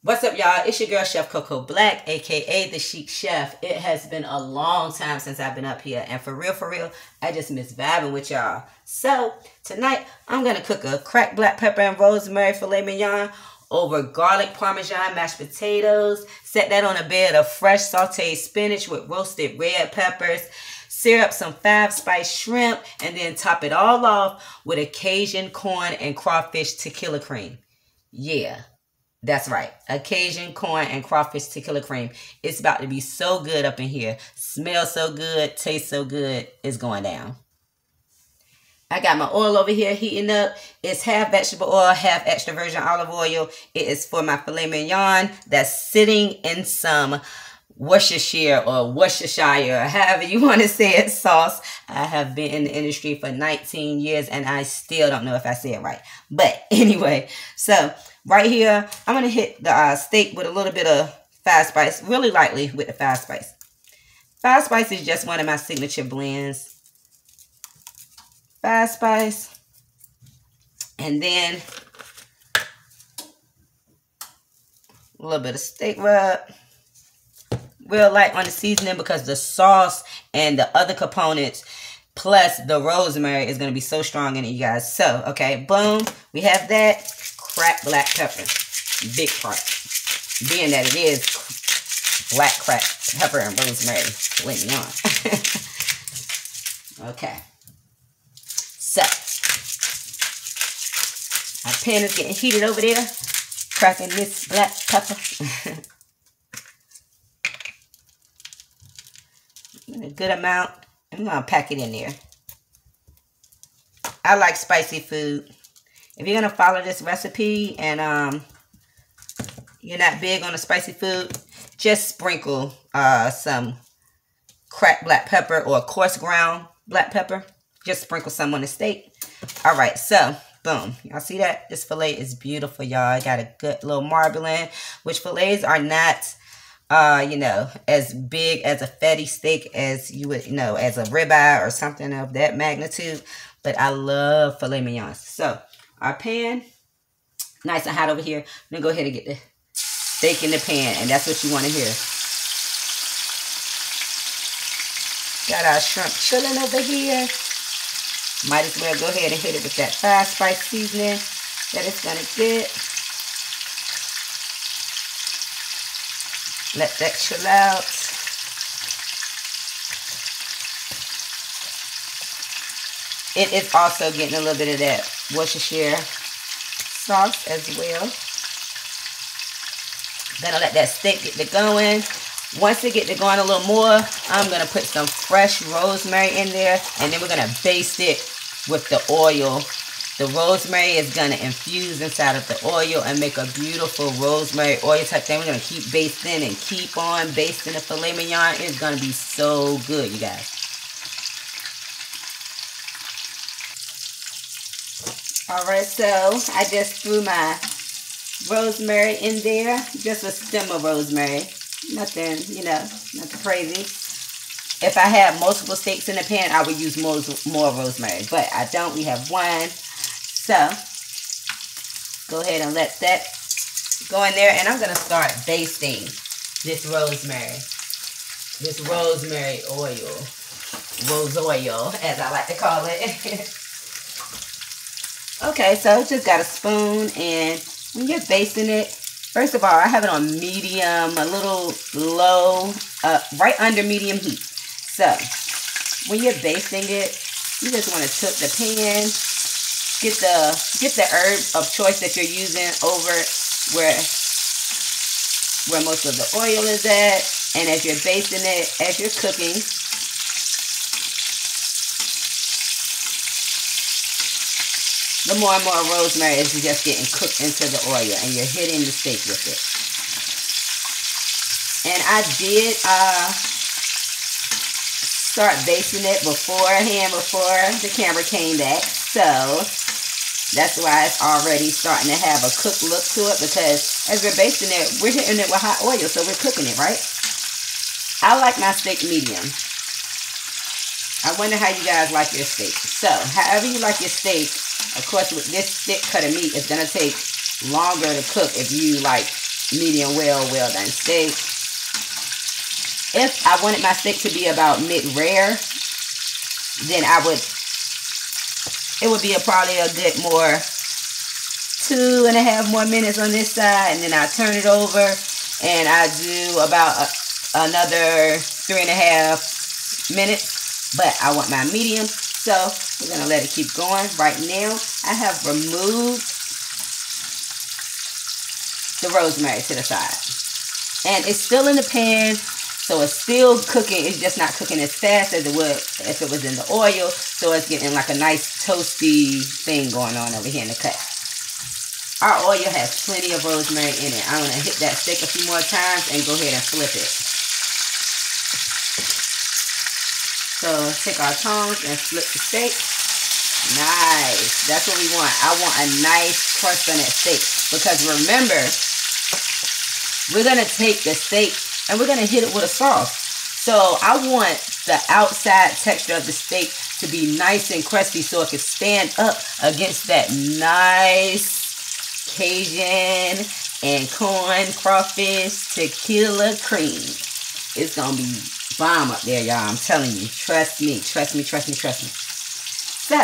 What's up, y'all? It's your girl, Chef Coco Black, aka the Chic Chef. It has been a long time since I've been up here, and for real, I just miss vibing with y'all. So, tonight, I'm gonna cook a cracked black pepper and rosemary filet mignon over garlic Parmesan mashed potatoes. Set that on a bed of fresh sautéed spinach with roasted red peppers. Sear up some 5-spice shrimp, and then top it all off with a Cajun corn and crawfish tequila cream. Yeah. That's right. A Cajun corn and crawfish tequila cream. It's about to be so good up in here. Smells so good. Tastes so good. It's going down. I got my oil over here heating up. It's half vegetable oil, half extra virgin olive oil. It is for my filet mignon that's sitting in some Worcestershire or Worcestershire, however you want to say it, sauce. I have been in the industry for 19 years and I still don't know if I say it right. But anyway, so right here, I'm going to hit the steak with a little bit of 5-spice, really lightly with the 5-spice. 5-spice is just one of my signature blends. 5-spice. And then a little bit of steak rub. Real light on the seasoning because the sauce and the other components plus the rosemary is going to be so strong in it, you guys. So, okay, boom. We have that cracked black pepper. Big crack. Being that it is black cracked pepper and rosemary. Let me on. Okay. So, our pan is getting heated over there. Cracking this black pepper. A good amount. I'm going to pack it in there. I like spicy food. If you're going to follow this recipe and you're not big on the spicy food, just sprinkle some cracked black pepper or coarse ground black pepper. Just sprinkle some on the steak. All right, so boom. Y'all see that? This filet is beautiful, y'all. It got a good little marbling, which fillets are not you know, as big as a fatty steak as you would, you know, as a ribeye or something of that magnitude. But I love filet mignons. So, our pan, nice and hot over here. I'm going to go ahead and get the steak in the pan. And that's what you want to hear. Got our shrimp chilling over here. Might as well go ahead and hit it with that 5-spice seasoning that it's going to get. Let that chill out. It is also getting a little bit of that Worcestershire sauce as well. Gonna let that steak get to going. Once it get to going a little more, I'm gonna put some fresh rosemary in there, and then we're gonna baste it with the oil. The rosemary is going to infuse inside of the oil and make a beautiful rosemary oil type thing. We're going to keep basting and keep on basting the filet mignon. It's going to be so good, you guys. Alright, so I just threw my rosemary in there. Just a stem of rosemary. Nothing, you know, nothing crazy. If I had multiple steaks in the pan, I would use more rosemary. But I don't. We have one. So, go ahead and let that go in there. And I'm going to start basting this rosemary. This rosemary oil. Rose oil, as I like to call it. Okay, so just got a spoon. And when you're basting it, first of all, I have it on medium, a little low, right under medium heat. So, when you're basting it, you just want to tip the pan. Get the herb of choice that you're using over where most of the oil is at. And as you're basting it, as you're cooking, the more and more rosemary is just getting cooked into the oil, and you're hitting the steak with it. And I did start basting it beforehand before the camera came back. So that's why it's already starting to have a cooked look to it, because as we're basting it, we're hitting it with hot oil, so we're cooking it, right? I like my steak medium. I wonder how you guys like your steak. So, however you like your steak, of course, with this thick cut of meat, it's going to take longer to cook if you like medium well done steak. If I wanted my steak to be about mid-rare, then it would be probably a good more 2.5 more minutes on this side, and then I turn it over and I do about another 3.5 minutes. But I want my medium, so we're gonna let it keep going. Right now, I have removed the rosemary to the side, and it's still in the pan, so it's still cooking. It's just not cooking as fast as it would if it was in the oil, so it's getting like a nice toasty thing going on over here in the cut. Our oil has plenty of rosemary in it. I'm going to hit that steak a few more times and go ahead and flip it. So take our tongs and flip the steak. Nice. That's what we want. I want a nice crust on that steak, because remember, we're going to take the steak and we're going to hit it with a sauce. So I want the outside texture of the steak to be nice and crispy so it can stand up against that nice Cajun and corn, crawfish, tequila cream. It's going to be bomb up there, y'all. I'm telling you. Trust me. Trust me. Trust me. Trust me. So,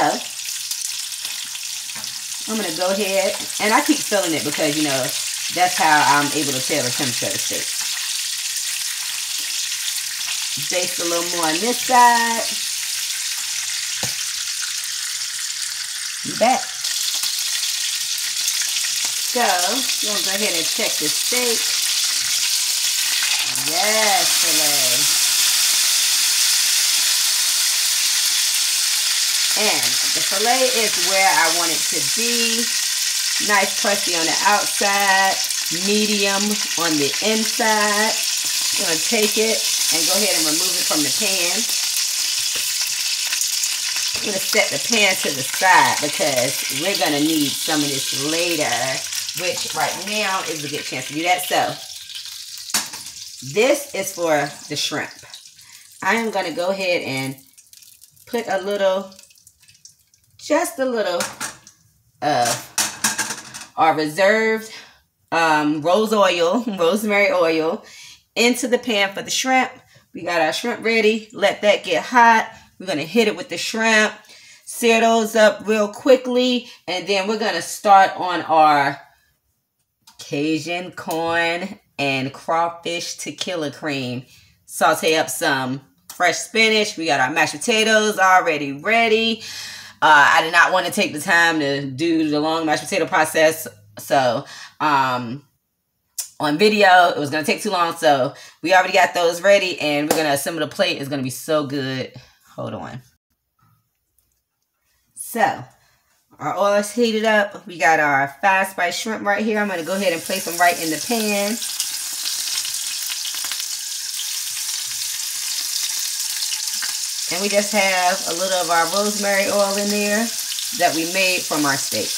I'm going to go ahead, and I keep filling it because, you know, that's how I'm able to tell the temperature of the steak. Baste a little more on this side. Back. So, we're going to go ahead and check the steak. Yes, filet. And the filet is where I want it to be. Nice crusty on the outside, medium on the inside. I'm going to take it and go ahead and remove it from the pan. I'm going to set the pan to the side because we're going to need some of this later, which right now is a good chance to do that. So, this is for the shrimp. I am going to go ahead and put a little, just a little of our reserved rosemary oil into the pan for the shrimp. We got our shrimp ready. Let that get hot. We're going to hit it with the shrimp. Sear those up real quickly. And then we're going to start on our Cajun corn and crawfish tequila cream. Saute up some fresh spinach. We got our mashed potatoes already ready. I did not want to take the time to do the long mashed potato process. So, on video, it was going to take too long. So, we already got those ready. And we're going to assemble the plate. It's going to be so good. Hold on. So, our oil is heated up. We got our 5-spice shrimp right here. I'm going to go ahead and place them right in the pan. And we just have a little of our rosemary oil in there that we made from our steak.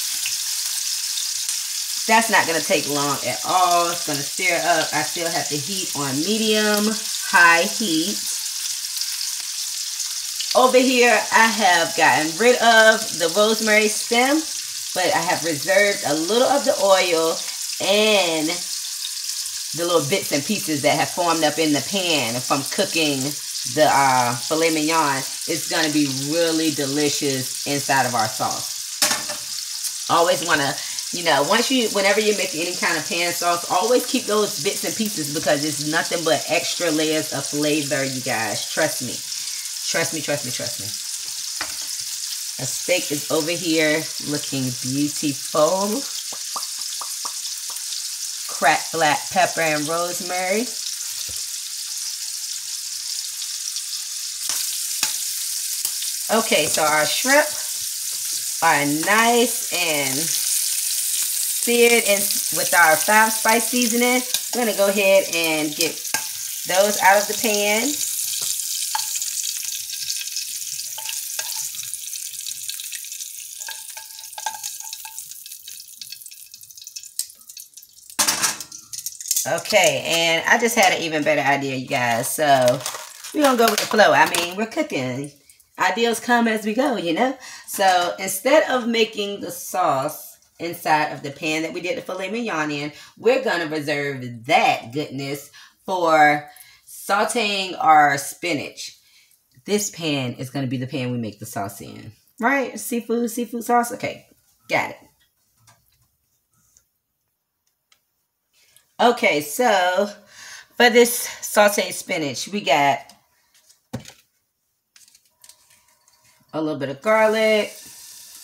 That's not going to take long at all. It's going to sear up. I still have the heat on medium, high heat. Over here, I have gotten rid of the rosemary stem, but I have reserved a little of the oil and the little bits and pieces that have formed up in the pan from cooking the filet mignon. It's going to be really delicious inside of our sauce. Always want to, you know, whenever you make any kind of pan sauce, always keep those bits and pieces because it's nothing but extra layers of flavor, you guys. Trust me. Trust me, trust me, trust me. Our steak is over here looking beautiful. Cracked black pepper and rosemary. Okay, so our shrimp are nice and seared in with our 5-spice seasoning. I'm going to go ahead and get those out of the pan. Okay, and I just had an even better idea, you guys. So, we're going to go with the flow. I mean, we're cooking. Ideas come as we go, you know. So, instead of making the sauce inside of the pan that we did the filet mignon in. We're going to reserve that goodness for sauteing our spinach. This pan is going to be the pan we make the sauce in. Right? Seafood sauce? Okay, got it. Okay, so for this sauteed spinach, we got a little bit of garlic.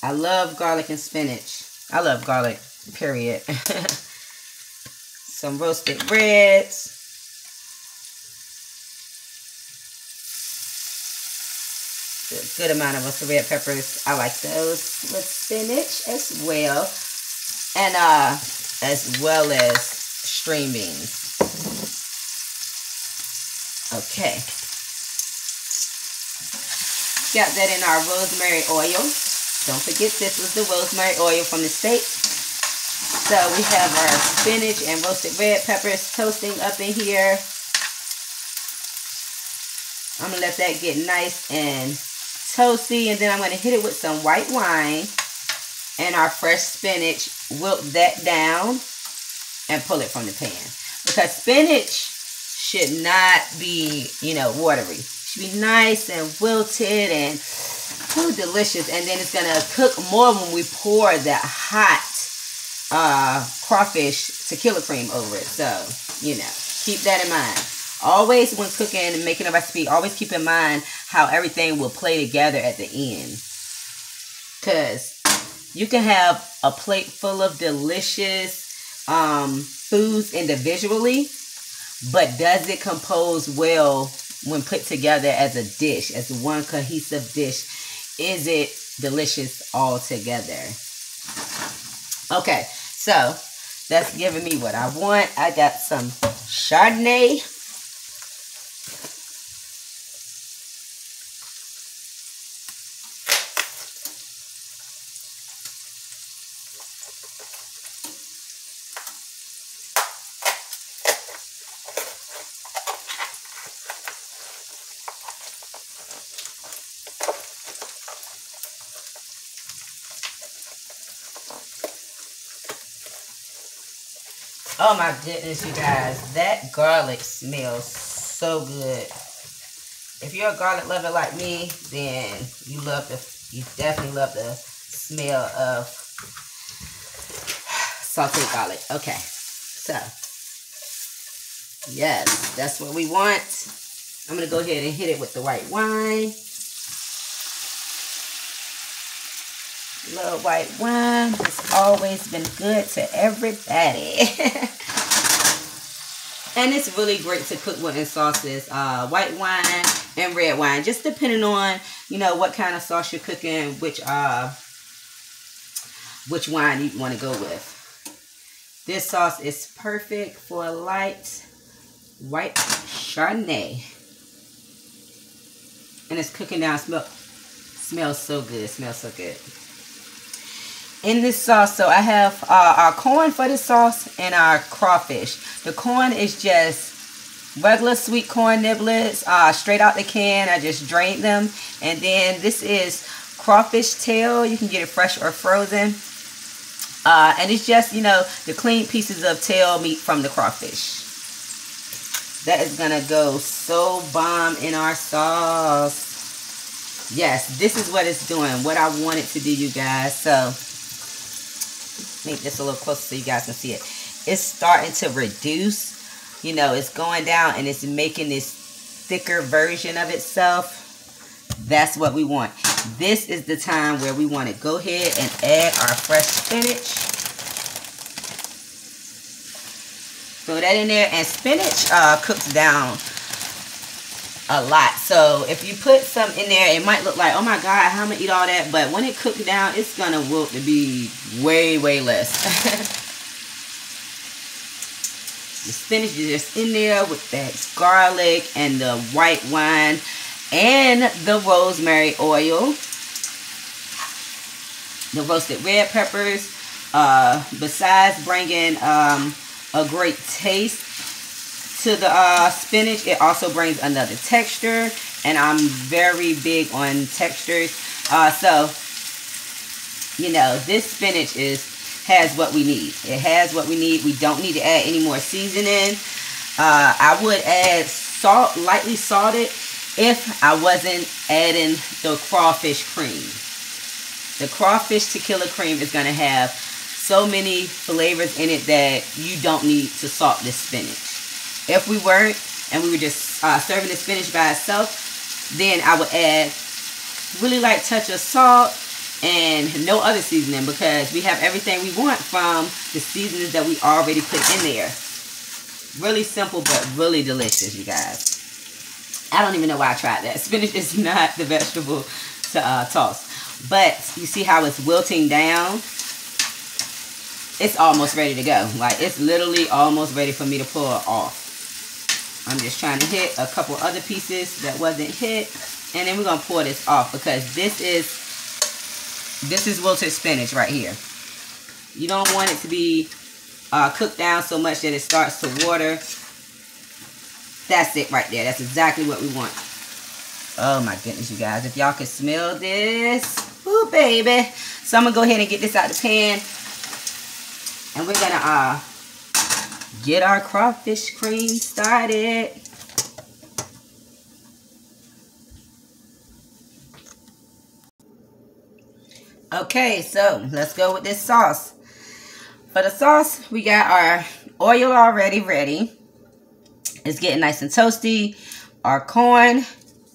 I love garlic and spinach. I love garlic, period. Some roasted reds. A good amount of roasted red peppers. I like those with spinach as well. And as well as string beans. Okay. Got that in our rosemary oil. Don't forget, this was the rosemary oil from the steak. So we have our spinach and roasted red peppers toasting up in here. I'm going to let that get nice and toasty. And then I'm going to hit it with some white wine and our fresh spinach. Wilt that down and pull it from the pan. Because spinach should not be, watery. Be nice and wilted and so delicious. And then it's gonna cook more when we pour that hot crawfish tequila cream over it. So keep that in mind. Always when cooking and making a recipe, always keep in mind how everything will play together at the end, because you can have a plate full of delicious foods individually, but does it compose well when put together as a dish, as one cohesive dish? Is it delicious all together? Okay, so that's giving me what I want. I got some Chardonnay. Oh my goodness, you guys, that garlic smells so good. If you're a garlic lover like me, then you definitely love the smell of sauteed garlic. Okay, so yes, that's what we want. I'm gonna go ahead and hit it with the white wine. Little white wine has always been good to everybody. And it's really great to cook with in sauces. White wine and red wine, just depending on what kind of sauce you're cooking, which wine you want to go with. This sauce is perfect for a light white Chardonnay, and it's cooking down. Smells so good. Smells so good. In this sauce, so I have our corn for the sauce and our crawfish. The corn is just regular sweet corn niblets, straight out the can. I just drained them. And then this is crawfish tail. You can get it fresh or frozen. And it's just, the clean pieces of tail meat from the crawfish. That is going to go so bomb in our sauce. Yes, this is what it's doing. What I want it to do, you guys. So make this a little closer so you guys can see it. It's starting to reduce. It's going down and it's making this thicker version of itself. That's what we want. This is the time where we want to go ahead and add our fresh spinach. Throw that in there. And spinach cooks down a lot. So if you put some in there, it might look like, oh my God, how am I gonna eat all that? But when it cooks down, it's gonna wilt to be way, way less. The spinach is just in there with that garlic and the white wine and the rosemary oil. The roasted red peppers, besides bringing a great taste to the spinach, it also brings another texture, and I'm very big on textures. So this spinach is has what we need. It has what we need. We don't need to add any more seasoning. I would add salt, lightly salted, if I wasn't adding the crawfish cream. The crawfish tequila cream is going to have so many flavors in it that you don't need to salt this spinach. If we weren't, and we were just serving the spinach by itself, then I would add really light touch of salt and no other seasoning, because we have everything we want from the seasonings that we already put in there. Really simple, but really delicious, you guys. I don't even know why I tried that. Spinach is not the vegetable to toss. But you see how it's wilting down? It's almost ready to go. Like, it's literally almost ready for me to pull it off. I'm just trying to hit a couple other pieces that wasn't hit. And then we're going to pour this off, because this is wilted spinach right here. You don't want it to be cooked down so much that it starts to water. That's it right there. That's exactly what we want. Oh my goodness, you guys. If y'all can smell this. Ooh, baby. So I'm going to go ahead and get this out the pan. And we're going to get our crawfish cream started. Okay, so let's go with this sauce. For the sauce, we got our oil already ready. It's getting nice and toasty. Our corn,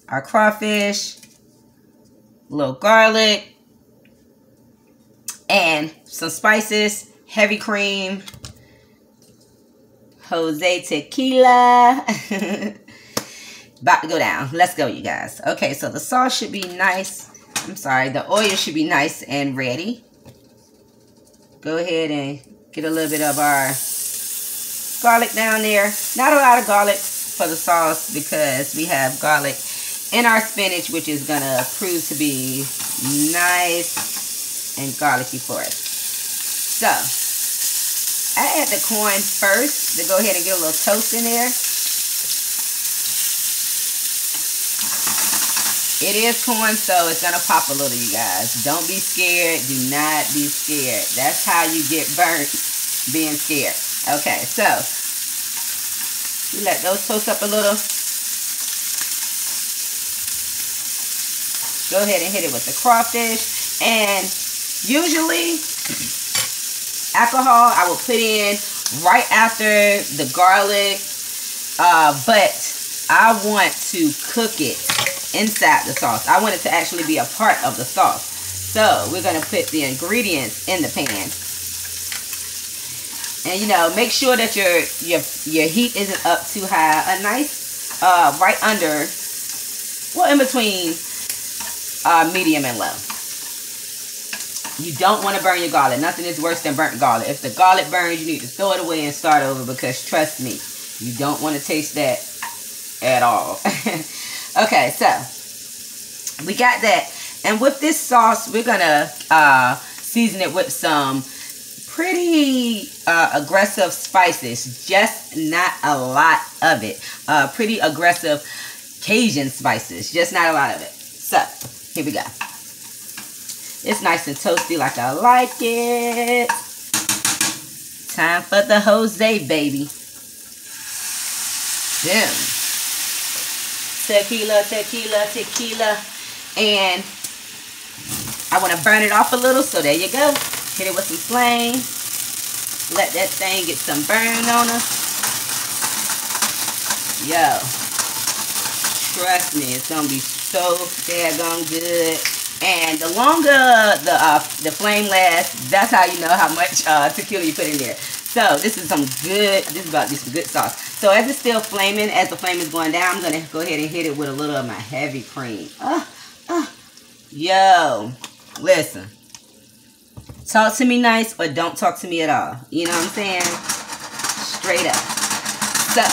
our crawfish, a little garlic, and some spices, heavy cream, Jose tequila. About to go down. Let's go, you guys. Okay, so the sauce should be nice. I'm sorry, the oil should be nice and ready. Go ahead and get a little bit of our garlic down there. Not a lot of garlic for the sauce, because we have garlic in our spinach, which is going to prove to be nice and garlicky for us. So, I add the corn first to go ahead and get a little toast in there. It is corn, so it's going to pop a little, you guys. Don't be scared. Do not be scared. That's how you get burnt, being scared. Okay, so we let those toast up a little. Go ahead and hit it with the crawfish. And usually, alcohol I will put in right after the garlic. But I want to cook it inside the sauce. I want it to actually be a part of the sauce. So we're going to put the ingredients in the pan. And you know, make sure that your heat isn't up too high. A nice right under, well, in between medium and low. You don't want to burn your garlic. Nothing is worse than burnt garlic. If the garlic burns, you need to throw it away and start over, because trust me, you don't want to taste that at all. Okay, so we got that. And with this sauce, we're going to season it with some pretty aggressive spices. Just not a lot of it. Pretty aggressive Cajun spices. Just not a lot of it. So, here we go. It's nice and toasty like I like it. Time for the Jose, baby. Boom. Tequila, tequila, tequila. And I want to burn it off a little, so there you go. Hit it with some flame. Let that thing get some burn on us. Yo. Trust me, it's going to be so daggone good. And the longer the flame lasts, that's how you know how much tequila you put in there. So this is some good, this is about to be some good sauce. So as it's still flaming, as the flame is going down, I'm going to go ahead and hit it with a little of my heavy cream. Yo, listen. Talk to me nice or don't talk to me at all. You know what I'm saying? Straight up. So,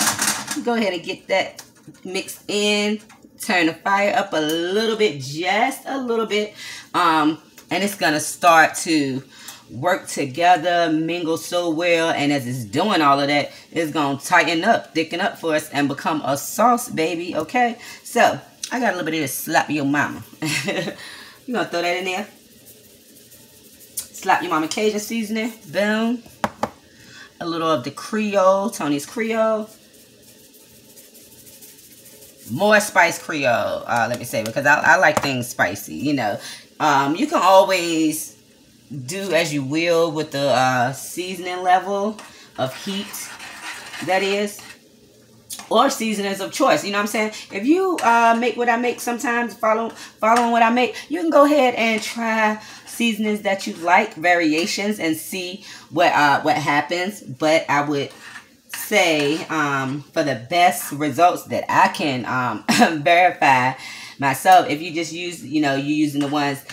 go ahead and get that mixed in. Turn the fire up a little bit, just a little bit. And it's going to start to work together, mingle so well. And as it's doing all of that, it's going to tighten up, thicken up for us, and become a sauce, baby. Okay? So, I got a little bit of this slap your mama. You going to throw that in there? Slap your mama Cajun seasoning. Boom. A little of the Creole, Tony's Creole. More spice Creole, let me say, because I like things spicy, you know. You can always do as you will with the seasoning level of heat, that is. Or seasonings of choice, you know what I'm saying? If you make what I make sometimes, following what I make, you can go ahead and try seasonings that you like, variations, and see what happens. But I would say for the best results that I can verify myself, if you just use, you know, you're using the ones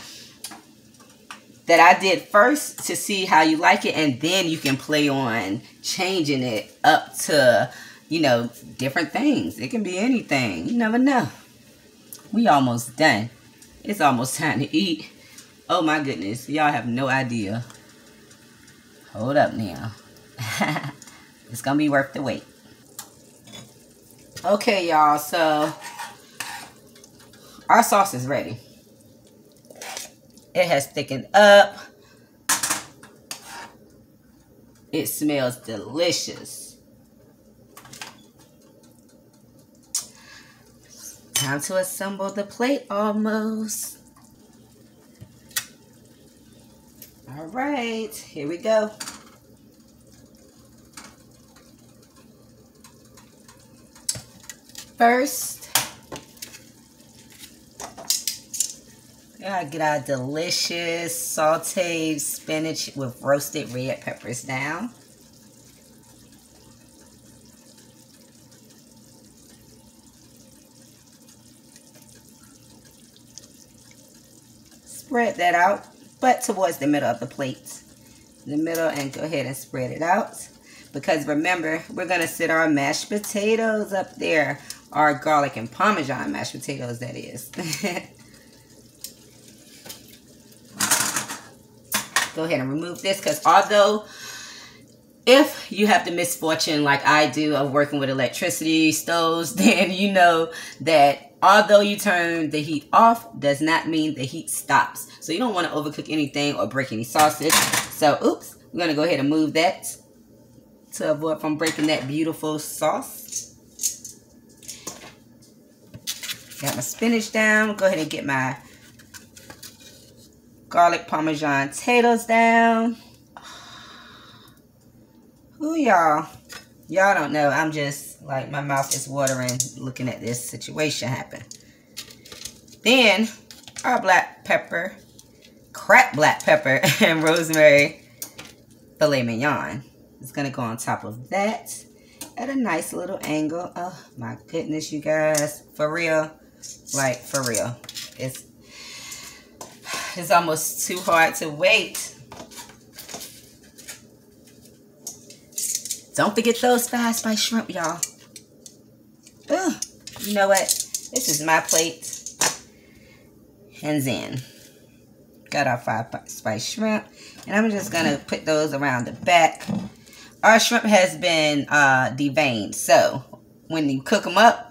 that I did first to see how you like it, and then you can play on changing it up to, you know, different things. It can be anything. You never know. We almost done. It's almost time to eat. Oh my goodness. Y'all have no idea. Hold up now. It's going to be worth the wait. Okay, y'all. So, our sauce is ready. It has thickened up. It smells delicious. Time to assemble the plate almost. All right, here we go. First, we gotta get our delicious sauteed spinach with roasted red peppers down. Spread that out, but towards the middle of the plate. The middle, and go ahead and spread it out. Because remember, we're going to sit our mashed potatoes up there. Our garlic and Parmesan mashed potatoes, that is. Go ahead and remove this, because although if you have the misfortune like I do of working with electricity stoves, then you know that although you turn the heat off, does not mean the heat stops. So you don't want to overcook anything or break any sauces. So, oops, we're going to go ahead and move that to avoid from breaking that beautiful sauce. Got my spinach down. Go ahead and get my garlic Parmesan potatoes down. Ooh, y'all. Y'all don't know. I'm just like, my mouth is watering looking at this situation happen. Then our black pepper, cracked black pepper, and rosemary filet mignon. It's going to go on top of that at a nice little angle. Oh my goodness, you guys. For real. Like, for real. It's almost too hard to wait. Don't forget those 5 spice shrimp, y'all. You know what? This is my plate. Hands in. Got our 5 spice shrimp. And I'm just going to put those around the back. Our shrimp has been deveined. So, when you cook them up,